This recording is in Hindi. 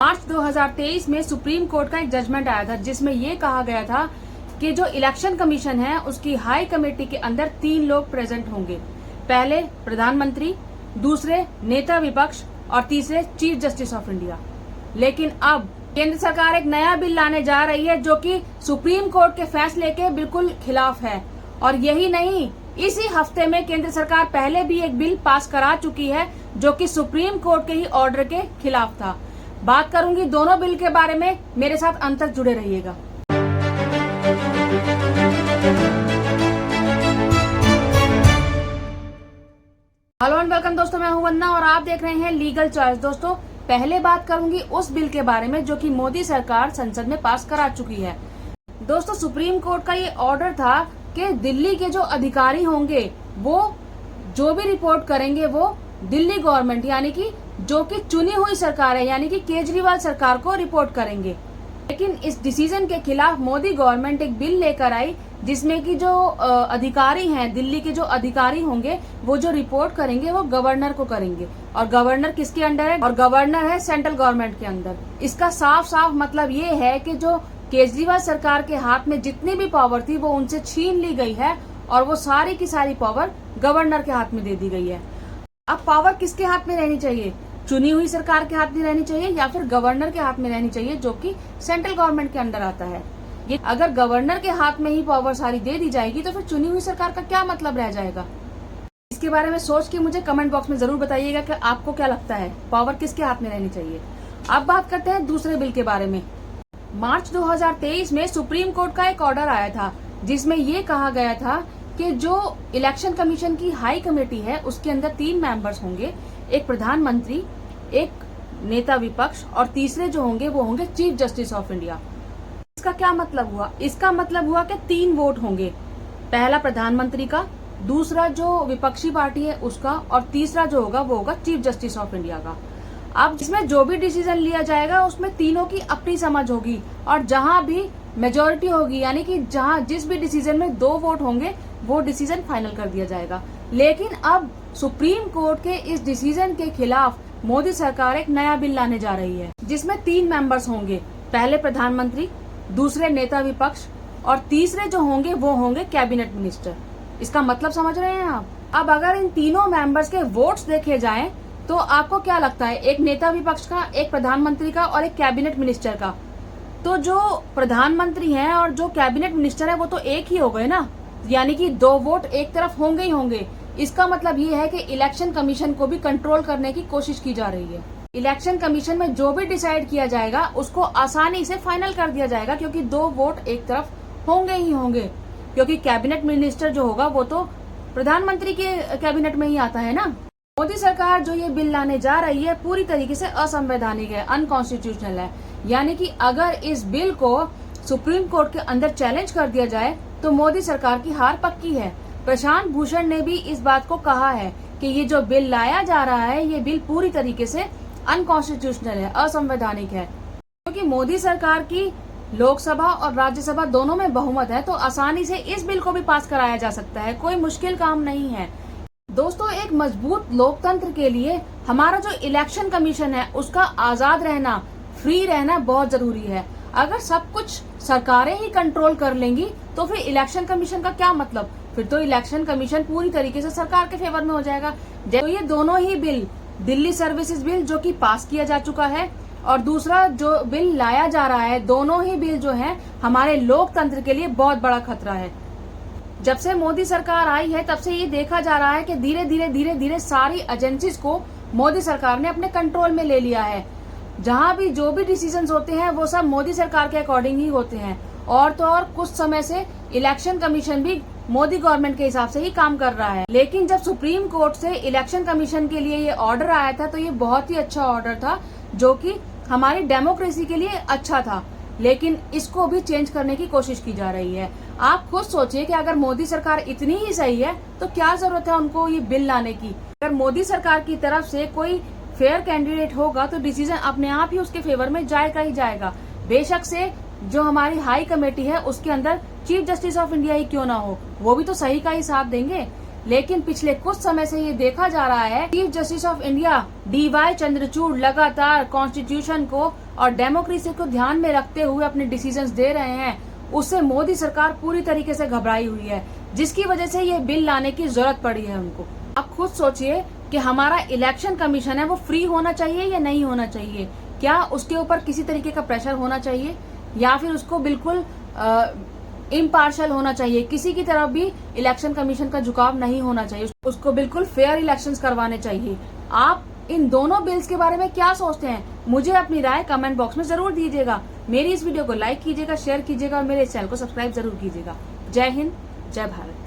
मार्च 2023 में सुप्रीम कोर्ट का एक जजमेंट आया था जिसमें ये कहा गया था कि जो इलेक्शन कमीशन है उसकी हाई कमेटी के अंदर 3 लोग प्रेजेंट होंगे। पहले प्रधानमंत्री, दूसरे नेता विपक्ष और तीसरे चीफ जस्टिस ऑफ इंडिया। लेकिन अब केंद्र सरकार एक नया बिल लाने जा रही है जो कि सुप्रीम कोर्ट के फैसले के बिल्कुल खिलाफ है। और यही नहीं, इसी हफ्ते में केंद्र सरकार पहले भी एक बिल पास करा चुकी है जो कि सुप्रीम कोर्ट के ही ऑर्डर के खिलाफ था। बात करूंगी दोनों बिल के बारे में, मेरे साथ अंत तक जुड़े रहिएगा। हेलो एंड वेलकम दोस्तों, मैं हूं वंदना और आप देख रहे हैं लीगल चॉइस। दोस्तों, पहले बात करूंगी उस बिल के बारे में जो कि मोदी सरकार संसद में पास करा चुकी है। दोस्तों, सुप्रीम कोर्ट का ये ऑर्डर था कि दिल्ली के जो अधिकारी होंगे वो जो भी रिपोर्ट करेंगे वो दिल्ली गवर्नमेंट यानी कि जो कि चुनी हुई सरकार है यानी कि केजरीवाल सरकार को रिपोर्ट करेंगे। लेकिन इस डिसीजन के खिलाफ मोदी गवर्नमेंट एक बिल लेकर आई जिसमें कि जो अधिकारी हैं, दिल्ली के जो अधिकारी होंगे वो जो रिपोर्ट करेंगे वो गवर्नर को करेंगे। और गवर्नर किसके अंडर है? और गवर्नर है सेंट्रल गवर्नमेंट के अंदर। इसका साफ साफ मतलब ये है कि जो केजरीवाल सरकार के हाथ में जितनी भी पावर थी वो उनसे छीन ली गई है और वो सारी की सारी पावर गवर्नर के हाथ में दे दी गई है। अब पावर किसके हाथ में रहनी चाहिए? चुनी हुई सरकार के हाथ में रहनी चाहिए या फिर गवर्नर के हाथ में रहनी चाहिए जो कि सेंट्रल गवर्नमेंट के अंडर आता है। ये अगर गवर्नर के हाथ में ही पावर सारी दे दी जाएगी तो फिर चुनी हुई सरकार का क्या मतलब रह जाएगा? इसके बारे में सोच के मुझे कमेंट बॉक्स में जरूर बताइएगा कि आपको क्या लगता है, पावर किसके हाथ में रहनी चाहिए। अब बात करते हैं दूसरे बिल के बारे में। मार्च 2023 में सुप्रीम कोर्ट का एक ऑर्डर आया था जिसमें ये कहा गया था कि जो इलेक्शन कमीशन की हाई कमेटी है उसके अंदर 3 मेंबर्स होंगे, एक प्रधानमंत्री, एक नेता विपक्ष और तीसरे जो होंगे वो होंगे चीफ जस्टिस ऑफ इंडिया। इसका क्या मतलब हुआ? इसका मतलब हुआ कि 3 वोट होंगे, पहला प्रधानमंत्री का, दूसरा जो विपक्षी पार्टी है उसका और तीसरा जो होगा वो होगा चीफ जस्टिस ऑफ इंडिया का। अब इसमें जो भी डिसीजन लिया जाएगा उसमें तीनों की अपनी समझ होगी और जहां भी मेजोरिटी होगी यानी कि जहां जिस भी डिसीजन में 2 वोट होंगे वो डिसीजन फाइनल कर दिया जाएगा। लेकिन अब सुप्रीम कोर्ट के इस डिसीजन के खिलाफ मोदी सरकार एक नया बिल लाने जा रही है जिसमें 3 मेंबर्स होंगे, पहले प्रधानमंत्री, दूसरे नेता विपक्ष और तीसरे जो होंगे वो होंगे कैबिनेट मिनिस्टर। इसका मतलब समझ रहे हैं आप? अब अगर इन तीनों मेंबर्स के वोट्स देखे जाएं तो आपको क्या लगता है, एक नेता विपक्ष का, एक प्रधानमंत्री का और एक कैबिनेट मिनिस्टर का, तो जो प्रधानमंत्री हैं और जो कैबिनेट मिनिस्टर है वो तो एक ही हो गए ना, यानी कि 2 वोट एक तरफ होंगे ही होंगे। इसका मतलब ये है कि इलेक्शन कमीशन को भी कंट्रोल करने की कोशिश की जा रही है। इलेक्शन कमीशन में जो भी डिसाइड किया जाएगा उसको आसानी से फाइनल कर दिया जाएगा क्योंकि 2 वोट एक तरफ होंगे ही होंगे, क्योंकि कैबिनेट मिनिस्टर जो होगा वो तो प्रधानमंत्री के कैबिनेट में ही आता है ना। मोदी सरकार जो ये बिल लाने जा रही है पूरी तरीके से असंवैधानिक है, अनकॉन्स्टिट्यूशनल है। यानी कि अगर इस बिल को सुप्रीम कोर्ट के अंदर चैलेंज कर दिया जाए तो मोदी सरकार की हार पक्की है। प्रशांत भूषण ने भी इस बात को कहा है कि ये जो बिल लाया जा रहा है ये बिल पूरी तरीके से अनकॉन्स्टिट्यूशनल है, असंवैधानिक है। क्योंकि मोदी सरकार की लोकसभा और राज्यसभा दोनों में बहुमत है तो आसानी से इस बिल को भी पास कराया जा सकता है, कोई मुश्किल काम नहीं है। दोस्तों, एक मजबूत लोकतंत्र के लिए हमारा जो इलेक्शन कमीशन है उसका आजाद रहना, फ्री रहना बहुत जरूरी है। अगर सब कुछ सरकारें ही कंट्रोल कर लेंगी तो फिर इलेक्शन कमीशन का क्या मतलब? फिर तो इलेक्शन कमीशन पूरी तरीके से सरकार के फेवर में हो जाएगा। तो ये दोनों ही बिल, दिल्ली सर्विसेज बिल जो कि पास किया जा चुका है और दूसरा जो बिल लाया जा रहा है, दोनों ही बिल जो है हमारे लोकतंत्र के लिए बहुत बड़ा खतरा है। जब से मोदी सरकार आई है तब से ये देखा जा रहा है कि धीरे धीरे सारी एजेंसीज को मोदी सरकार ने अपने कंट्रोल में ले लिया है। जहां भी जो भी डिसीजंस होते हैं वो सब मोदी सरकार के अकॉर्डिंग ही होते हैं। और तो और कुछ समय से इलेक्शन कमीशन भी मोदी गवर्नमेंट के हिसाब से ही काम कर रहा है। लेकिन जब सुप्रीम कोर्ट से इलेक्शन कमीशन के लिए ये ऑर्डर आया था तो ये बहुत ही अच्छा ऑर्डर था जो कि हमारी डेमोक्रेसी के लिए अच्छा था। लेकिन इसको भी चेंज करने की कोशिश की जा रही है। आप खुद सोचिए कि अगर मोदी सरकार इतनी ही सही है तो क्या जरूरत है उनको ये बिल लाने की। अगर मोदी सरकार की तरफ से कोई फेयर कैंडिडेट होगा तो डिसीजन अपने आप ही उसके फेवर में जाएगा ही जाएगा। बेशक से जो हमारी हाई कमेटी है उसके अंदर चीफ जस्टिस ऑफ इंडिया ही क्यों ना हो, वो भी तो सही का ही साथ देंगे। लेकिन पिछले कुछ समय से ये देखा जा रहा है chief justice of India DY Chandrachud लगातार कॉन्स्टिट्यूशन को और डेमोक्रेसी को ध्यान में रखते हुए अपने डिसीजंस दे रहे हैं, उससे मोदी सरकार पूरी तरीके से घबराई हुई है, जिसकी वजह से ये बिल लाने की जरूरत पड़ी है उनको। आप खुद सोचिए कि हमारा इलेक्शन कमीशन है वो फ्री होना चाहिए या नहीं होना चाहिए? क्या उसके ऊपर किसी तरीके का प्रेशर होना चाहिए या फिर उसको बिल्कुल इम्पार्शियल होना चाहिए? किसी की तरफ भी इलेक्शन कमीशन का झुकाव नहीं होना चाहिए, उसको बिल्कुल फेयर इलेक्शंस करवाने चाहिए। आप इन दोनों बिल्स के बारे में क्या सोचते हैं? मुझे अपनी राय कमेंट बॉक्स में जरूर दीजिएगा। मेरी इस वीडियो को लाइक कीजिएगा, शेयर कीजिएगा और मेरे चैनल को सब्सक्राइब जरूर कीजिएगा। जय हिंद, जय भारत।